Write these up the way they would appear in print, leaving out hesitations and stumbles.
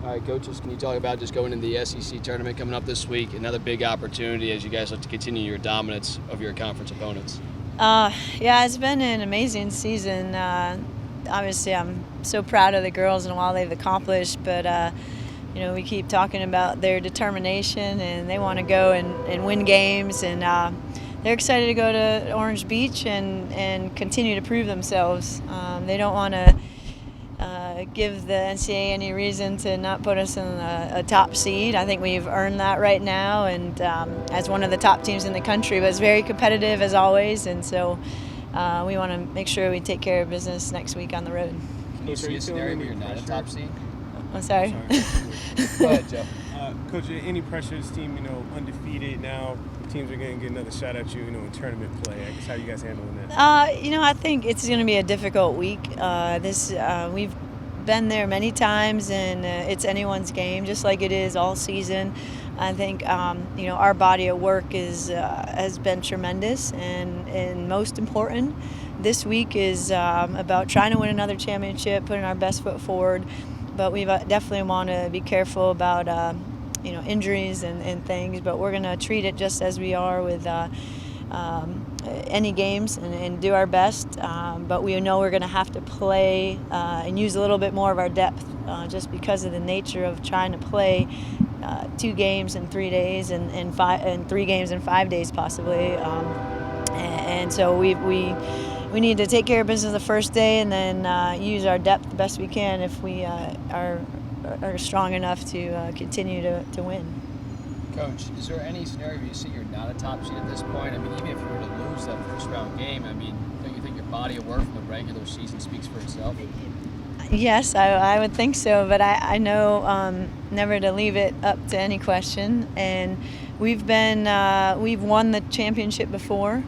All right, coaches, can you talk about just going into the SEC tournament coming up this week? Another big opportunity as you guys look to continue your dominance of your conference opponents. Yeah, it's been an amazing season. Obviously, I'm so proud of the girls and all they've accomplished, but we keep talking about their determination and they want to go and win games, and they're excited to go to Orange Beach and continue to prove themselves. They don't want to give the NCAA any reason to not put us in a top seed. I think we've earned that right now, and as one of the top teams in the country, but it's very competitive as always, and so we want to make sure we take care of business next week on the road. Can you see a scenario where you're not a top seed? I'm sorry. Go ahead, Joe. Coach, any pressure this team, undefeated now, teams are going to get another shot at you, in tournament play. I guess how you guys handling that? I think it's going to be a difficult week. We've been there many times, and it's anyone's game, just like it is all season. I think our body of work has been tremendous, and most important, this week is about trying to win another championship, putting our best foot forward. But we definitely want to be careful about injuries and things. But we're going to treat it just as we are with any games and do our best. But we know we're going to have to play and use a little bit more of our depth just because of the nature of trying to play 2 games in 3 days and 3 games in 5 days possibly. And so we need to take care of business the first day and then use our depth the best we can if we are strong enough to continue to win. Coach, is there any scenario where you see you're not a top seed at this point? I mean, even if you were to lose that first round game, don't you think your body of work from the regular season speaks for itself? Yes, I would think so, but I know never to leave it up to any question. And we've won the championship before,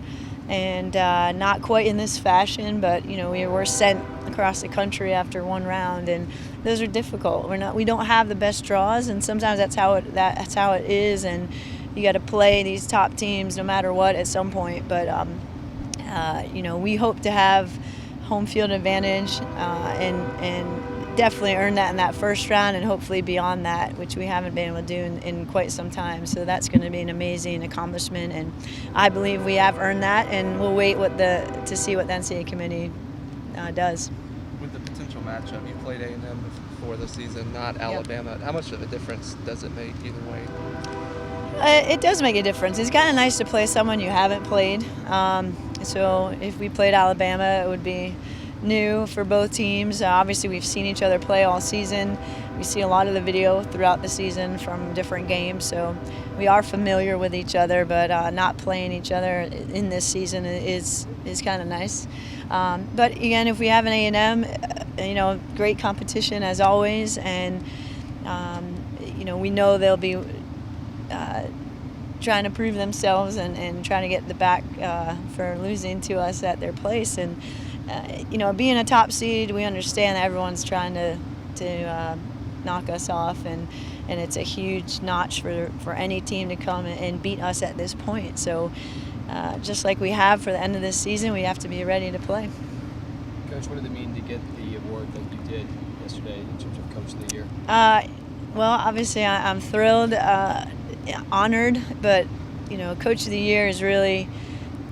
and not quite in this fashion, but we were sent across the country after one round, and those are difficult. We don't have the best draws, and sometimes that's how it is, and you got to play these top teams no matter what at some point. But we hope to have home field advantage and definitely earn that in that first round, and hopefully beyond that, which we haven't been able to do in quite some time. So that's going to be an amazing accomplishment, and I believe we have earned that, and we'll wait to see what the NCAA committee does. With the potential matchup, you played A&M before the season, not Alabama. Yep. How much of a difference does it make either way? It does make a difference. It's kind of nice to play someone you haven't played. So if we played Alabama, it would be new for both teams. Obviously, we've seen each other play all season. We see a lot of the video throughout the season from different games, so we are familiar with each other, but not playing each other in this season is kind of nice. But again, if we have an A&M, great competition as always, and we know they'll be trying to prove themselves and trying to get the back for losing to us at their place. And being a top seed, we understand that everyone's trying to knock us off, and it's a huge notch for any team to come and beat us at this point. So just like we have for the end of this season, we have to be ready to play. Coach, what did it mean to get the award that you did yesterday in terms of Coach of the Year? Well, obviously I'm thrilled, honored, but Coach of the Year is really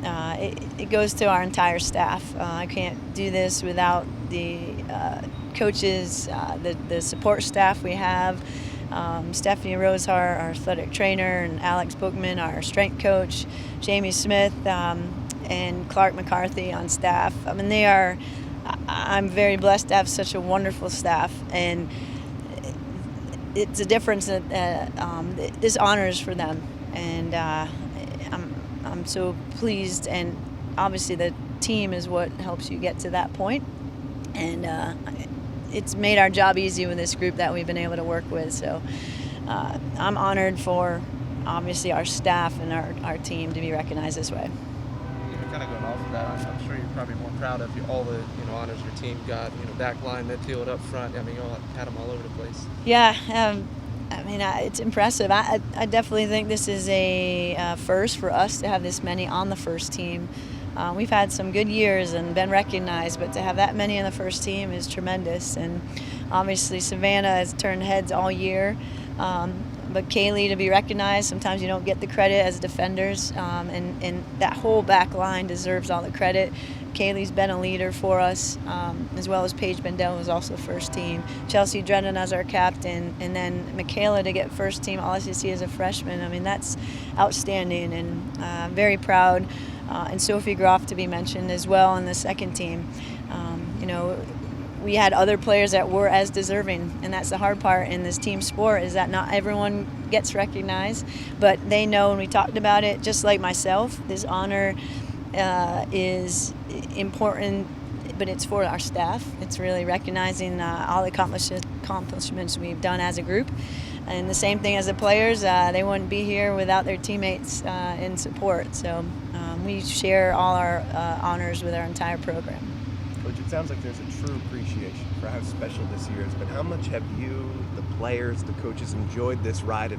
it goes to our entire staff. I can't do this without the coaches, the support staff we have. Stephanie Rosehart, our athletic trainer, and Alex Bookman, our strength coach, Jamie Smith, and Clark McCarthy on staff. I'm very blessed to have such a wonderful staff, and it's a difference that this honor is for them, and I'm so pleased. And obviously the team is what helps you get to that point, and it's made our job easy with this group that we've been able to work with. So I'm honored for obviously our staff and our team to be recognized this way. Kind of going off of that, I'm sure you're probably more proud of all the honors your team got. Back line, midfield, up front. You all had them all over the place. Yeah, it's impressive. I definitely think this is a first for us to have this many on the first team. we've had some good years and been recognized, but to have that many in the first team is tremendous. And obviously Savannah has turned heads all year. But Kaylee, to be recognized, sometimes you don't get the credit as defenders, and that whole back line deserves all the credit. Kaylee's been a leader for us, as well as Paige Bendel, who's also first team. Chelsea Drennan as our captain, and then Michaela to get first team All-SEC as a freshman. I mean, that's outstanding, and very proud. And Sophie Groff to be mentioned as well in the second team. We had other players that were as deserving, and that's the hard part in this team sport, is that not everyone gets recognized, but they know, and we talked about it, just like myself, this honor is important, but it's for our staff. It's really recognizing all the accomplishments we've done as a group. And the same thing as the players, they wouldn't be here without their teammates in support. So we share all our honors with our entire program. Coach, it sounds like there's a true appreciation for how special this year has been. How much have you, the players, the coaches enjoyed this ride,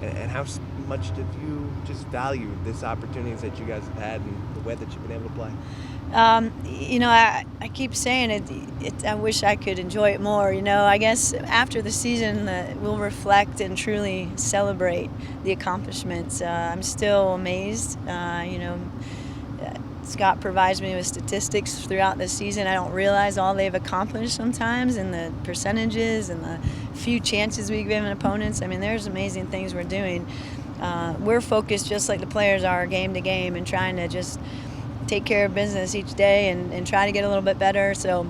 and how much did you just value this opportunities that you guys have had and the way that you've been able to play? I keep saying it. I wish I could enjoy it more. I guess after the season, we'll reflect and truly celebrate the accomplishments. I'm still amazed. Scott provides me with statistics throughout the season. I don't realize all they've accomplished sometimes, and the percentages and the few chances we've given opponents. I mean, there's amazing things we're doing. We're focused just like the players are, game to game, and trying to just take care of business each day and try to get a little bit better. So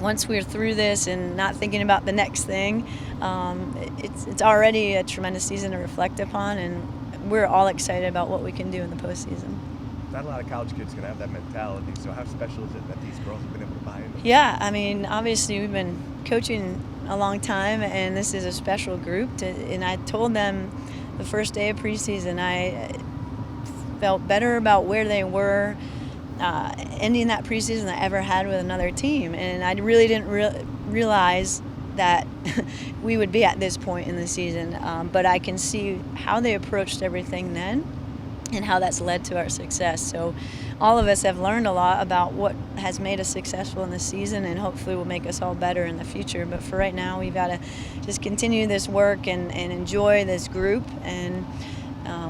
once we're through this and not thinking about the next thing, it's already a tremendous season to reflect upon, and we're all excited about what we can do in the postseason. Not a lot of college kids can have that mentality, so how special is it that these girls have been able to buy into? Yeah, I mean, obviously we've been coaching a long time, and this is a special group. And I told them the first day of preseason, I felt better about where they were ending that preseason than I ever had with another team. And I really didn't realize that we would be at this point in the season, but I can see how they approached everything then and how that's led to our success. So all of us have learned a lot about what has made us successful in the season, and hopefully will make us all better in the future. But for right now, we've got to just continue this work and enjoy this group, and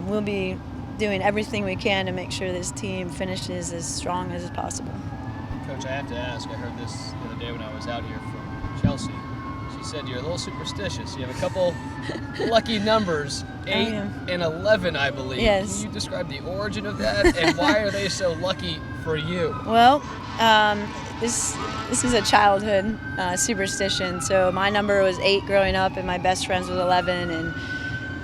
we'll be doing everything we can to make sure this team finishes as strong as possible. Coach, I have to ask, I heard this the other day when I was out here from Chelsea. She said you're a little superstitious. You have a couple lucky numbers, 8 and 11, I believe. Yes. Can you describe the origin of that, and why are they so lucky for you? Well, this is a childhood superstition. So my number was 8 growing up, and my best friend's was 11, and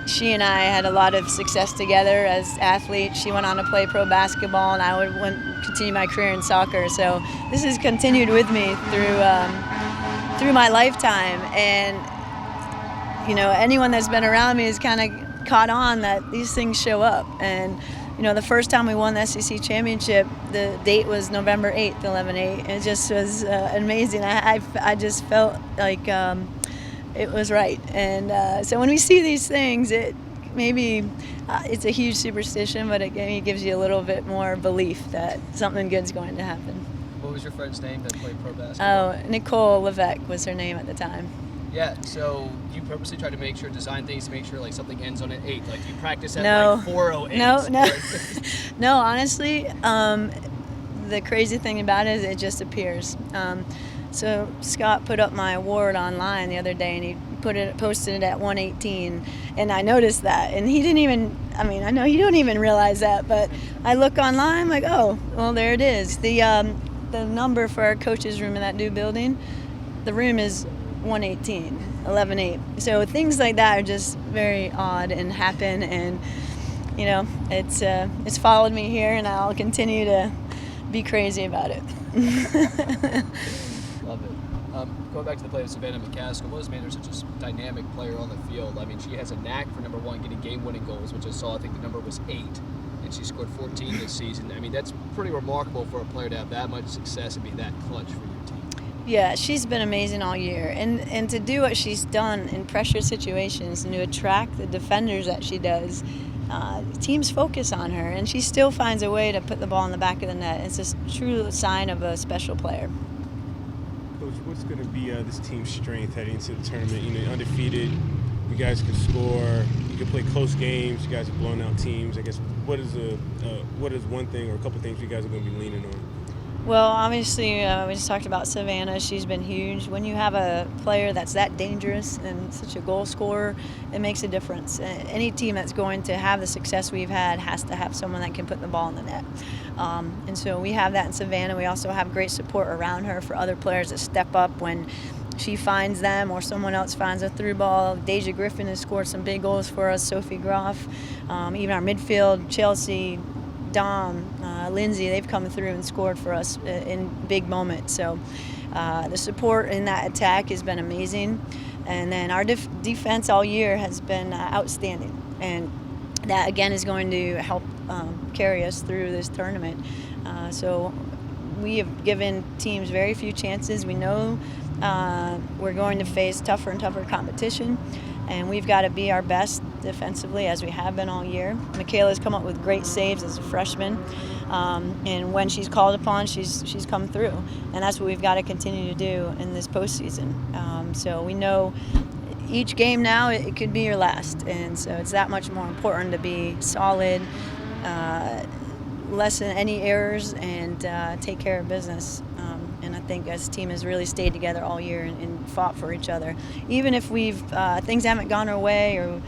she and I had a lot of success together as athletes. She went on to play pro basketball, and I would continue my career in soccer. So this has continued with me through my lifetime. And anyone that's been around me has kind of caught on that these things show up. And the first time we won the SEC championship, the date was November 8th, 11/8. It just was amazing. I just felt like it was right. And so when we see these things, it's a huge superstition, but it maybe gives you a little bit more belief that something good's going to happen. What was your friend's name that played pro basketball? Oh, Nicole Levesque was her name at the time. Yeah, so you purposely try to design things to make sure like something ends on an 8, like you practice at No. like 4:08. No. No, honestly, the crazy thing about it is it just appears. So Scott put up my award online the other day, and he posted it at 1:18, and I noticed that, and he didn't even. I mean, I know you don't even realize that, but I look online, I'm like, oh, well, there it is. The number for our coach's room in that new building, the room is 118, 11/8. So things like that are just very odd and happen, and it's followed me here, and I'll continue to be crazy about it. Love it. Going back to the play of Savannah McCaskill, what has made her such a dynamic player on the field? I mean, she has a knack for, number one, getting game-winning goals, which I saw, I think the number was 8, and she scored 14 this season. I mean, that's pretty remarkable for a player to have that much success and be that clutch for your team. Yeah, she's been amazing all year, and to do what she's done in pressure situations and to attract the defenders that she does, teams focus on her, and she still finds a way to put the ball in the back of the net. It's a true sign of a special player. Coach, what's going to be this team's strength heading into the tournament? You know, undefeated, you guys can score, you can play close games, you guys have blown out teams. I guess what is one thing or a couple things you guys are going to be leaning on? Well, obviously, we just talked about Savannah. She's been huge. When you have a player that's that dangerous and such a goal scorer, it makes a difference. Any team that's going to have the success we've had has to have someone that can put the ball in the net. And so we have that in Savannah. We also have great support around her for other players that step up when she finds them or someone else finds a through ball. Deja Griffin has scored some big goals for us, Sophie Groff, even our midfield, Chelsea, Dom, Lindsay, they've come through and scored for us in big moments. So the support in that attack has been amazing. And then our defense all year has been outstanding. And that, again, is going to help carry us through this tournament. So we have given teams very few chances. We know we're going to face tougher and tougher competition. And we've got to be our best defensively, as we have been all year. Michaela's come up with great saves as a freshman, and when she's called upon, she's come through, and that's what we've got to continue to do in this postseason. So we know each game now it could be your last, and so it's that much more important to be solid, lessen any errors, and take care of business. And I think as a team has really stayed together all year and fought for each other. Even if things haven't gone our way or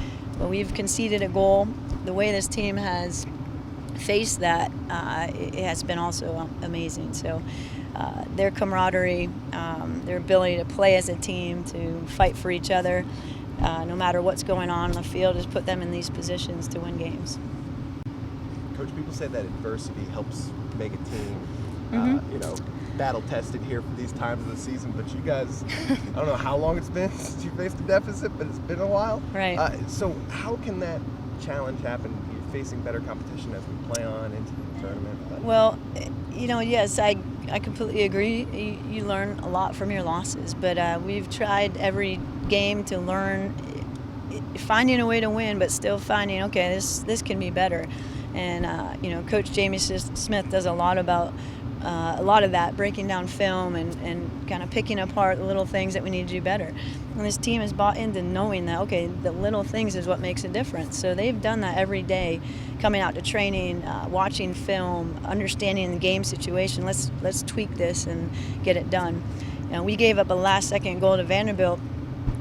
we've conceded a goal, the way this team has faced that, it has been also amazing. So their camaraderie, their ability to play as a team, to fight for each other, no matter what's going on the field, has put them in these positions to win games. Coach, people say that adversity helps make a team, Mm-hmm. battle tested here for these times of the season. But you guys, I don't know how long it's been since you faced a deficit, but it's been a while. Right. So how can that challenge happen? You're facing better competition as we play on into the tournament. Well, yes, I completely agree. You learn a lot from your losses, but we've tried every game to learn, finding a way to win, but still finding, okay, this can be better. And Coach Jamie Smith does a lot of that, breaking down film and kind of picking apart the little things that we need to do better. And this team has bought into knowing that, okay, the little things is what makes a difference. So they've done that every day, coming out to training, watching film, understanding the game situation. Let's tweak this and get it done. We gave up a last-second goal to Vanderbilt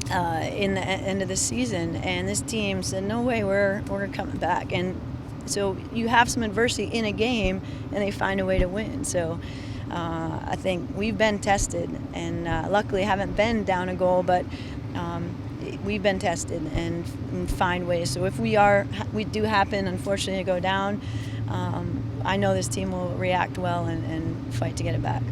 in the end of the season, and this team said, no way, we're coming back. And so you have some adversity in a game, and they find a way to win. So I think we've been tested, and luckily haven't been down a goal, but we've been tested and find ways. So if we do happen, unfortunately, to go down, I know this team will react well and fight to get it back.